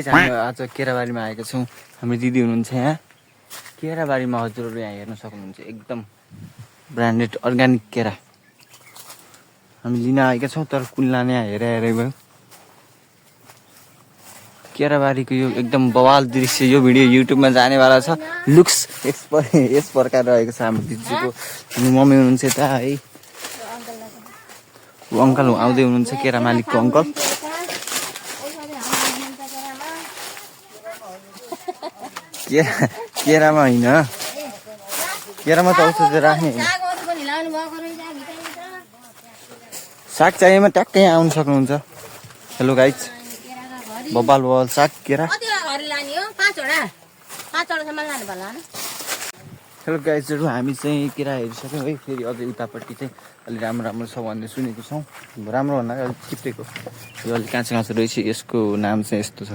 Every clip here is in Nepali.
आज केराबारीमा आएका छौँ। हाम्रो दिदी हुनुहुन्छ यहाँ। केराबारीमा हजुरहरू यहाँ हेर्न सक्नुहुन्छ एकदम ब्रान्डेड अर्ग्यानिक केरा हामी लिन आएका छौँ। तर कुन लाने हेरे भयो। केराबारीको यो एकदम बवाल दृश्य यो भिडियो युट्युबमा जानेवाला छ। लुक्स यस प्रकार रहेको छ। हाम्रो दिदीको मम्मी हुनुहुन्छ यता है। ऊ अङ्कल आउँदै हुनुहुन्छ केरा मालिकको अङ्कल। केरामा होइन, केरामा त औषध राख्ने साग चाहिएमा ट्याक्कै यहाँ आउनु सक्नुहुन्छ। हेलो गाइज, बबाल साग केरा। हेलो गाइजहरू, हामी चाहिँ केरा हेरिसक्यौँ है। फेरि अझै उतापट्टि चाहिँ अलिक राम्रो छ भन्ने सुनेको छौँ। राम्रो भन्दा अलिक चिप्टेको यो अलिक काँचो रहेछ। यसको नाम चाहिँ यस्तो छ,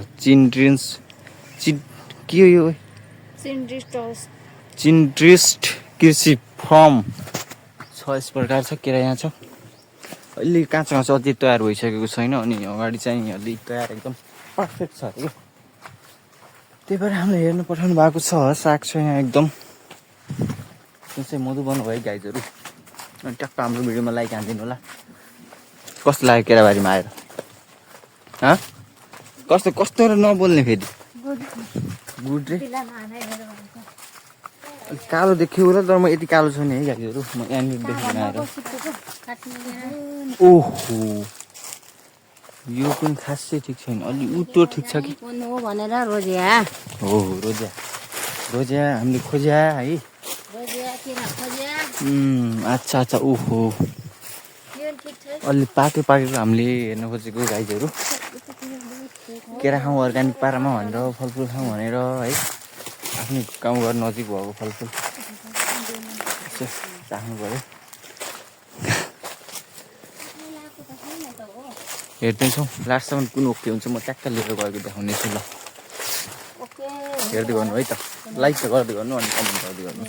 के हो यो? चिन्ड्रिस्ट कृषि फर्म छ। यस प्रकार छ केरा यहाँ छ। अहिले काँचो अझै तयार भइसकेको छैन। अनि अगाडि चाहिँ अलिक तयार एकदम पर्फेक्ट छ अरे। त्यही भएर हामीले हेर्नु पठाउनु भएको छ। साग छ यहाँ एकदम। जुन चाहिँ मधुबन भयो गाइजहरू। अनि ट्याक्क हाम्रो भिडियोमा लाइक हानिदिनु होला। कस्तो लाग्यो केराबारीमा आएर? कस्तो र नबोल्ने फेरि गुड रे। अलिक कालो देखियो होला, तर म यति कालो छैन है गाइजहरू। म यहाँनिर देखेर आएर ओहो, यो पनि खासै ठिक छैन। अलि उल्टो ठिक छ कि भनेर रोजिया हो। रोजिया हामीले खोज्या है। अच्छा ओहो, अलि पाकेको हामीले हेर्न खोजेको गाइजहरू। केरा खाउँ अर्ग्यानिक पारामा भनेर, फलफुल खाउँ भनेर है। आफ्नो गाउँघर नजिक भएको फलफुल राख्नु पऱ्यो। हेर्दैछौँ लास्टसम्म कुन ओके हुन्छ। म ट्याक्क लिएर गएको देखाउनेछु ल। हेर्दै गर्नु है त, लाइक त गर्दै गर्नु अनि कमेन्ट गर्दै गर्नु।